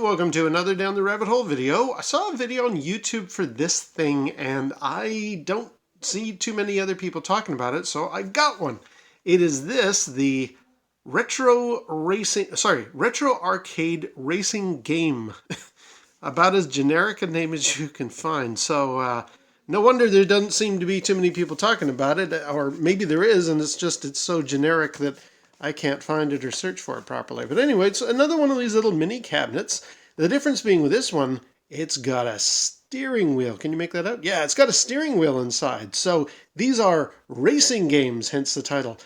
Welcome to another Down the Rabbit Hole video. I saw a video on YouTube for this thing and I don't see too many other people talking about it, so I got one. It is the retro arcade racing game. About as generic a name as you can find. So no wonder there doesn't seem to be too many people talking about it, or maybe there is and it's so generic that I can't find it or search for it properly. But anyway, it's another one of these little mini cabinets. The difference being with this one, it's got a steering wheel. Can you make that out? Yeah, it's got a steering wheel inside. So these are racing games, hence the title,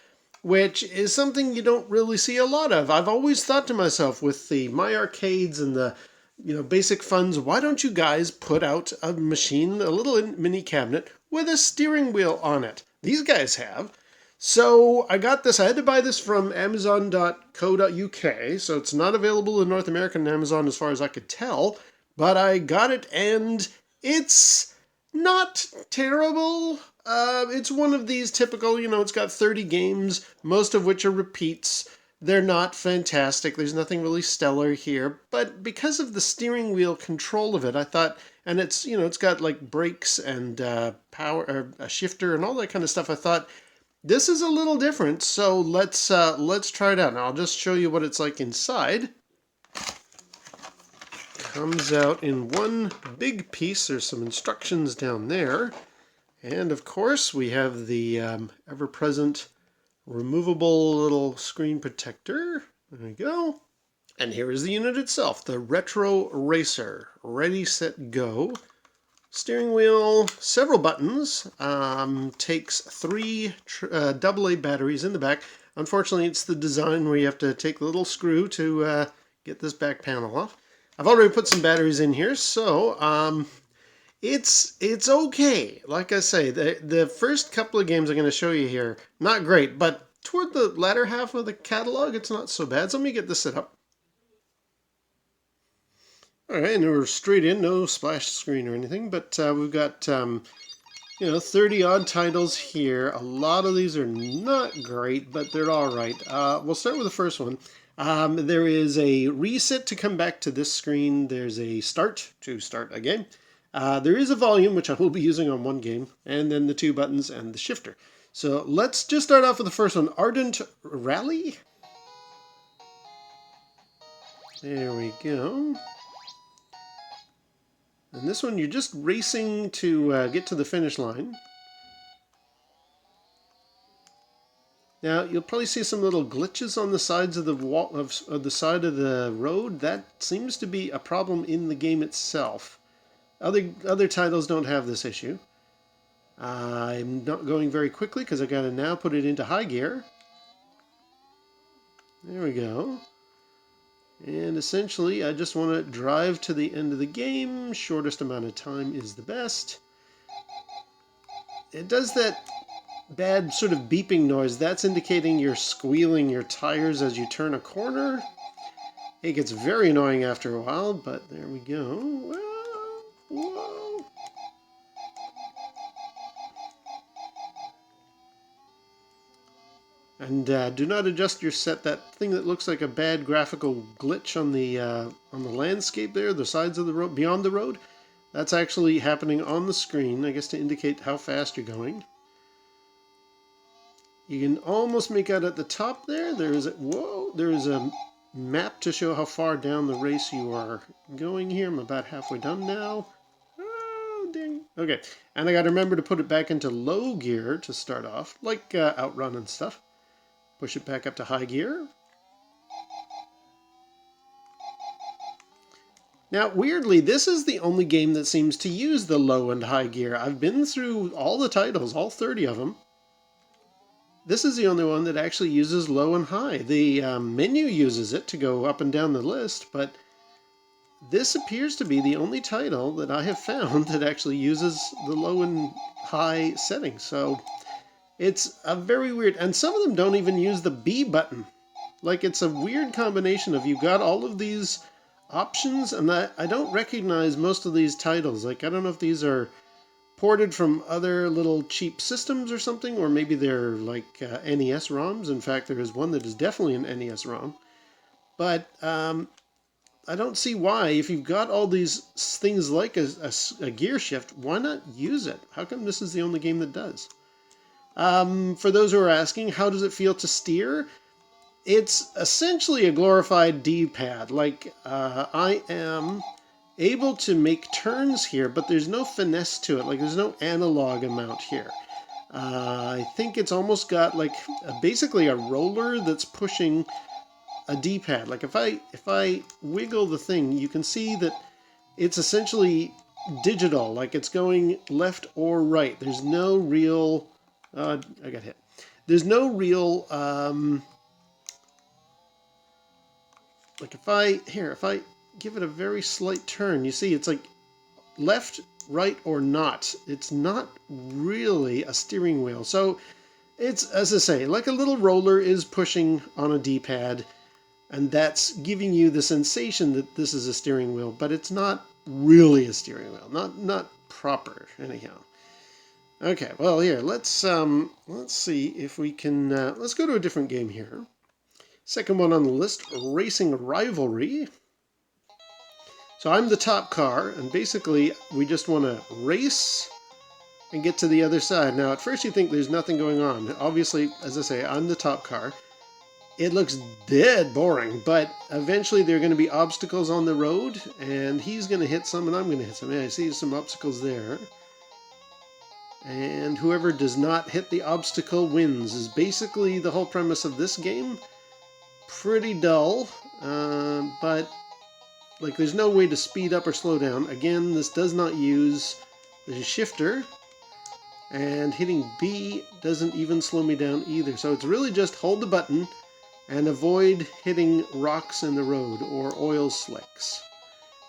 which is something you don't really see a lot of. I've always thought to myself, with the My Arcades and the basic funds, why don't you guys put out a machine, a little mini cabinet with a steering wheel on it? These guys have. So I got this. I had to buy this from Amazon.co.uk, so it's not available in North American Amazon as far as I could tell, but I got it and it's not terrible. It's one of these typical, it's got 30 games, most of which are repeats. They're not fantastic. There's nothing really stellar here, but because of the steering wheel control of it, I thought, and it's, it's got like brakes and power, or a shifter and all that kind of stuff. I thought, this is a little different, so let's try it out. Now I'll just show you what it's like inside. Comes out in one big piece. There's some instructions down there, and of course we have the ever-present removable little screen protector. There we go. And here is the unit itself, the Retro Racer. Ready, set, go. Steering wheel, several buttons, takes three AA batteries in the back. Unfortunately, it's the design where you have to take the little screw to get this back panel off. I've already put some batteries in here, so it's okay. Like I say, the first couple of games I'm going to show you here, not great, but toward the latter half of the catalog, it's not so bad. So let me get this set up. All right, and we're straight in, no splash screen or anything, but we've got, 30-odd titles here. A lot of these are not great, but they're all right. We'll start with the first one. There is a reset to come back to this screen. There's a start to start a game. There is a volume, which I will be using on one game, and then the two buttons and the shifter. So let's just start off with the first one, Ardent Rally. There we go. And this one, you're just racing to get to the finish line. Now, you'll probably see some little glitches on the sides of the wall of the side of the road. That seems to be a problem in the game itself. Other titles don't have this issue. I'm not going very quickly because I got to now put it into high gear. There we go. And essentially, I just want to drive to the end of the game. Shortest amount of time is the best. It does that bad sort of beeping noise. That's indicating you're squealing your tires as you turn a corner. It gets very annoying after a while, but there we go. Whoa. And do not adjust your set. That thing that looks like a bad graphical glitch on the landscape there, the sides of the road, beyond the road, that's actually happening on the screen, I guess, to indicate how fast you're going. You can almost make out at the top there. There is a map to show how far down the race you are going here. I'm about halfway done now. Oh, dang. Okay, and I got to remember to put it back into low gear to start off, like Outrun and stuff. Push it back up to high gear. Now, weirdly, this is the only game that seems to use the low and high gear. I've been through all the titles, all 30 of them. This is the only one that actually uses low and high. The menu uses it to go up and down the list, but this appears to be the only title that I have found that actually uses the low and high settings. So it's a very weird, and some of them don't even use the B button. Like, it's a weird combination of, you've got all of these options, and I don't recognize most of these titles. Like, I don't know if these are ported from other little cheap systems or something, or maybe they're like NES ROMs. In fact, there is one that is definitely an NES ROM. But I don't see why, if you've got all these things like a gear shift, why not use it? How come this is the only game that does? For those who are asking, how does it feel to steer? It's essentially a glorified D-pad. Like, I am able to make turns here, but there's no finesse to it. Like, there's no analog amount here. I think it's almost got like basically a roller that's pushing a D-pad. Like if I wiggle the thing, you can see that it's essentially digital. Like it's going left or right. There's no real. I got hit. There's no real. Like if I give it a very slight turn, you see it's like left, right, or not. It's not really a steering wheel. So it's, as I say, like a little roller is pushing on a D-pad, and that's giving you the sensation that this is a steering wheel, but it's not really a steering wheel. Not proper, anyhow. Okay, well here, let's see if we can let's go to a different game here. Second one on the list, Racing Rivalry. So I'm the top car, and basically we just want to race and get to the other side. Now, at first you think there's nothing going on. Obviously, as I say, I'm the top car. It looks dead boring, but eventually there are going to be obstacles on the road, and he's going to hit some, and I'm going to hit some. Yeah, I see some obstacles there. And whoever does not hit the obstacle wins is basically the whole premise of this game. Pretty dull, but like there's no way to speed up or slow down. Again, this does not use the shifter, and hitting B doesn't even slow me down either. So it's really just hold the button and avoid hitting rocks in the road or oil slicks.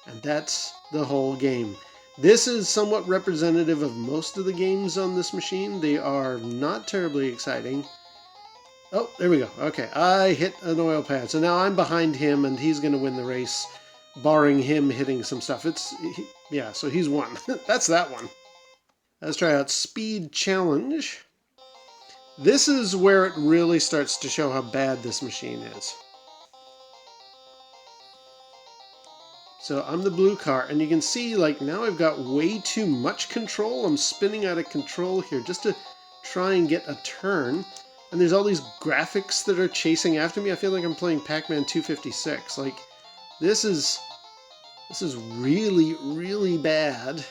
And that's the whole game. This is somewhat representative of most of the games on this machine. They are not terribly exciting. Oh, there we go. Okay, I hit an oil pad. So now I'm behind him, and he's going to win the race, barring him hitting some stuff. Yeah, so he's won. That's that one. Let's try out Speed Challenge. This is where it really starts to show how bad this machine is. So I'm the blue car, and you can see, like, now I've got way too much control. I'm spinning out of control here just to try and get a turn. And there's all these graphics that are chasing after me. I feel like I'm playing Pac-Man 256. Like, this is really, really bad.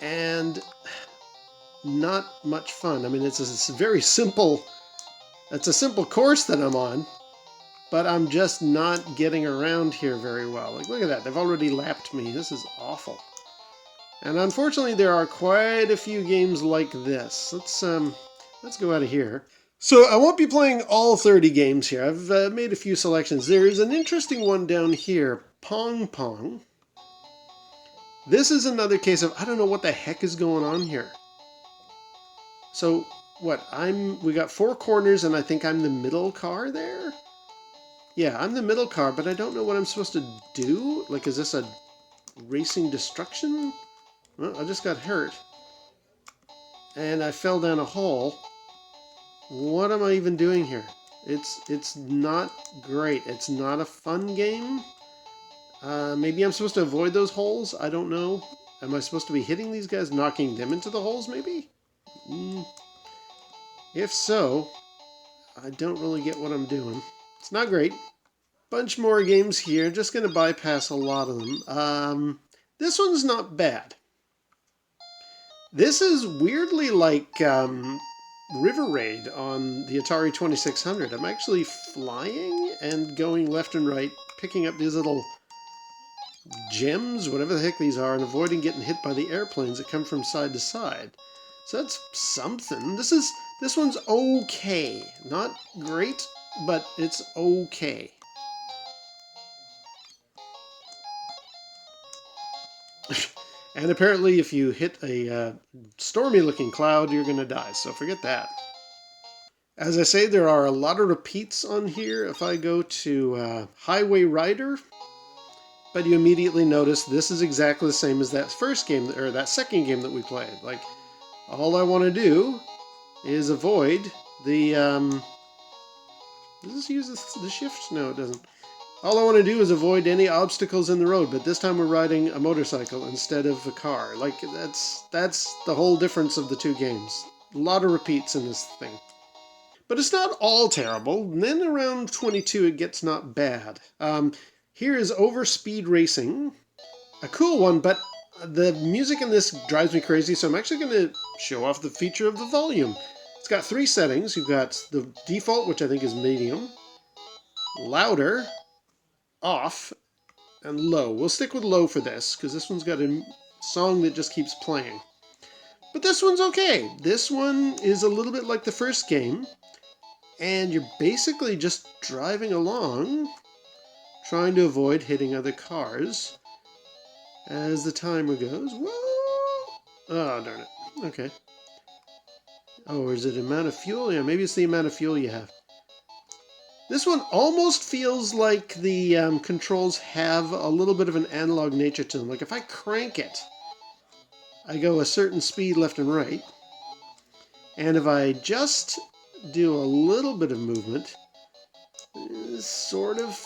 And not much fun. I mean, it's a very simple, it's a simple course that I'm on, but I'm just not getting around here very well. Like, look at that. They've already lapped me. This is awful. And unfortunately, there are quite a few games like this. Let's go out of here. So I won't be playing all 30 games here. I've made a few selections. There's an interesting one down here, Pong Pong. This is another case of, I don't know what the heck is going on here. So, what, we got 4 corners, and I think I'm the middle car there? Yeah, I'm the middle car, but I don't know what I'm supposed to do. Like, is this a racing destruction? Well, I just got hurt. And I fell down a hole. What am I even doing here? It's not great. It's not a fun game. Maybe I'm supposed to avoid those holes? I don't know. Am I supposed to be hitting these guys, knocking them into the holes, maybe? If so, I don't really get what I'm doing. It's not great. Bunch more games here. Just going to bypass a lot of them. This one's not bad. This is weirdly like River Raid on the Atari 2600. I'm actually flying and going left and right, picking up these little gems, whatever the heck these are, and avoiding getting hit by the airplanes that come from side to side. So that's something. This one's okay. Not great, but it's okay. And apparently if you hit a stormy looking cloud, you're going to die, so forget that. As I say, there are a lot of repeats on here. If I go to Highway Rider, but you immediately notice this is exactly the same as that first game, or that second game that we played. Like, all I want to do is avoid the, does this use the shift? No, it doesn't. All I want to do is avoid any obstacles in the road, but this time we're riding a motorcycle instead of a car. Like, that's the whole difference of the two games. A lot of repeats in this thing. But it's not all terrible. And then around 22 it gets not bad. Here is Overspeed Racing. A cool one, but the music in this drives me crazy, so I'm actually going to show off the feature of the volume. It's got 3 settings. You've got the default, which I think is medium, louder, off, and low. We'll stick with low for this, because this one's got a song that just keeps playing. But this one's okay. This one is a little bit like the first game, and you're basically just driving along, trying to avoid hitting other cars as the timer goes. Whoa! Oh, darn it. Okay. Oh, is it the amount of fuel? Yeah, maybe it's the amount of fuel you have. This one almost feels like the controls have a little bit of an analog nature to them. Like if I crank it, I go a certain speed left and right. And if I just do a little bit of movement, it sort of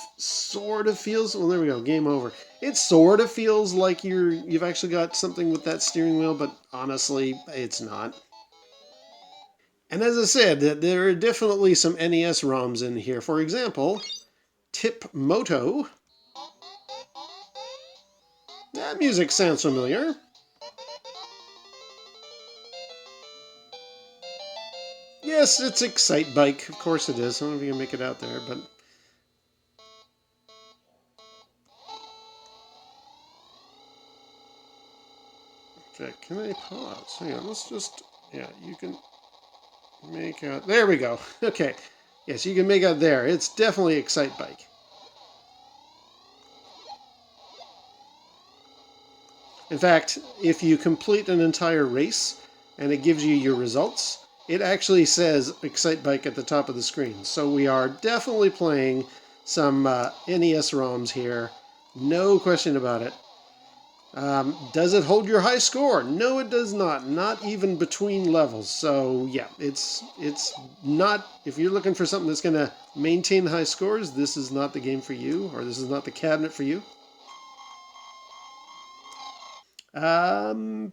feels, well, there we go, game over. It sort of feels like you've actually got something with that steering wheel, but honestly, it's not. And as I said, there are definitely some NES ROMs in here. For example, Tip Moto. That music sounds familiar. Yes, it's Excite Bike. Of course it is. I don't know if you can make it out there, but... In fact, can I pause? Hang on, let's just... Yeah, you can make out... There we go. Okay. Yes, you can make out there. It's definitely Excite Bike. In fact, if you complete an entire race and it gives you your results, it actually says Excite Bike at the top of the screen. So we are definitely playing some NES ROMs here. No question about it. Does it hold your high score? No, it does not. Not even between levels. So yeah, it's not, if you're looking for something that's going to maintain high scores, this is not the game for you, or this is not the cabinet for you.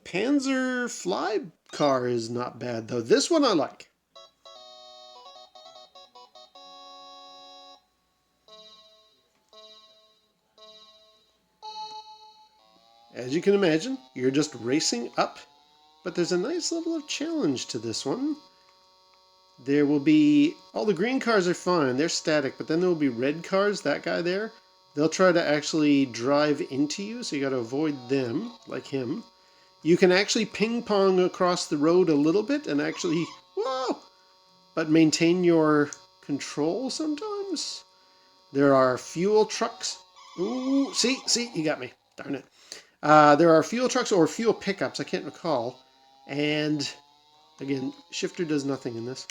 Panzerfly Car is not bad, though. This one I like. As you can imagine, you're just racing up, but there's a nice level of challenge to this one. There will be... all the green cars are fine, they're static, but then there will be red cars, that guy there. They'll try to actually drive into you, so you got to avoid them, like him. You can actually ping-pong across the road a little bit and actually... whoa! But maintain your control sometimes. There are fuel trucks. Ooh, see, you got me. Darn it. There are fuel trucks or fuel pickups, I can't recall. And, again, shifter does nothing in this.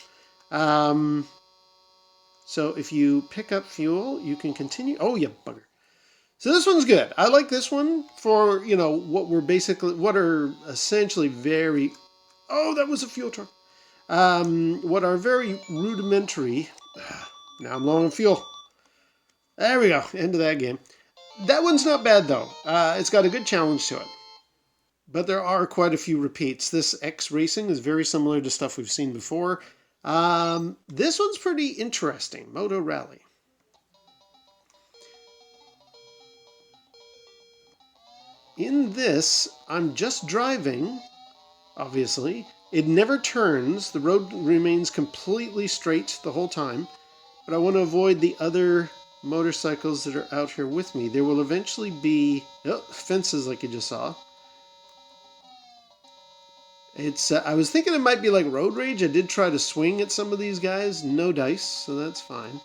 So if you pick up fuel, you can continue. Oh, you bugger. So this one's good. I like this one for, you know, what are essentially very... oh, that was a fuel truck. What are very rudimentary... now I'm low on fuel. There we go. End of that game. That one's not bad, though. It's got a good challenge to it. But there are quite a few repeats. This X Racing is very similar to stuff we've seen before. This one's pretty interesting. Moto Rally. In this, I'm just driving, obviously. It never turns. The road remains completely straight the whole time. But I want to avoid the other motorcycles that are out here with me. There will eventually be fences like you just saw. It's I was thinking it might be like road rage. I did try to swing at some of these guys. No dice, so that's fine.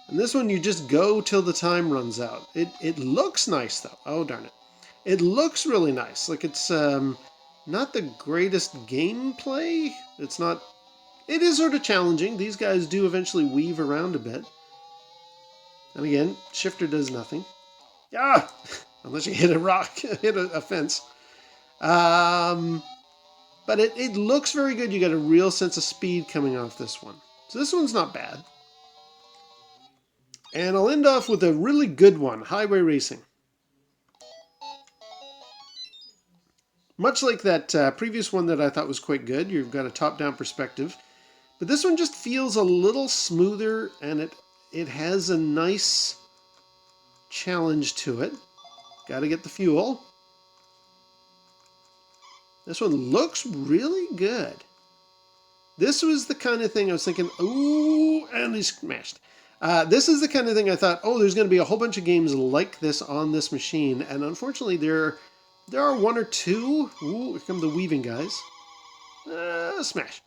And this one you just go till the time runs out. It looks nice though. Oh darn it. It looks really nice. Like it's not the greatest gameplay. It's not... it is sort of challenging. These guys do eventually weave around a bit. And again, shifter does nothing. Yeah! Unless you hit a rock, hit a fence. But it looks very good. You got a real sense of speed coming off this one. So this one's not bad. And I'll end off with a really good one, highway racing. Much like that previous one that I thought was quite good, you've got a top-down perspective. But this one just feels a little smoother, and it has a nice challenge to it. Got to get the fuel. This one looks really good. This was the kind of thing I was thinking, ooh, and he smashed. This is the kind of thing I thought, oh, there's going to be a whole bunch of games like this on this machine. And unfortunately, there are one or two. Ooh, here come the weaving guys. Smash.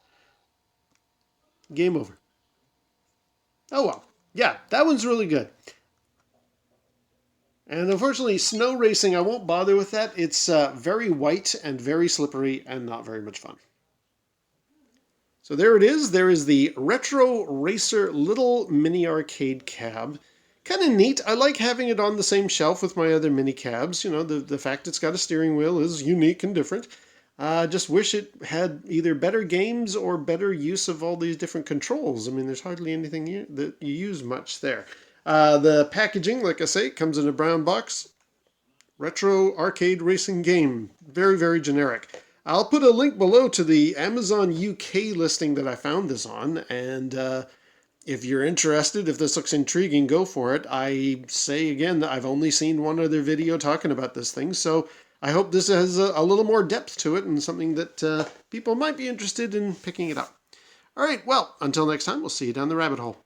Game over. Oh, well. Yeah, that one's really good. And unfortunately, snow racing, I won't bother with that. It's very white and very slippery and not very much fun. So there it is. There is the Retro Racer little mini arcade cab. Kind of neat. I like having it on the same shelf with my other mini cabs. You know, the fact it's got a steering wheel is unique and different. Just wish it had either better games or better use of all these different controls. I mean, there's hardly anything that you use much there. The packaging, like I say, comes in a brown box. Retro arcade racing game. Very, very generic. I'll put a link below to the Amazon UK listing that I found this on. And if you're interested, if this looks intriguing, go for it. I say again, I've only seen one other video talking about this thing. So I hope this has a little more depth to it and something that people might be interested in picking it up. All right, well, until next time, we'll see you down the rabbit hole.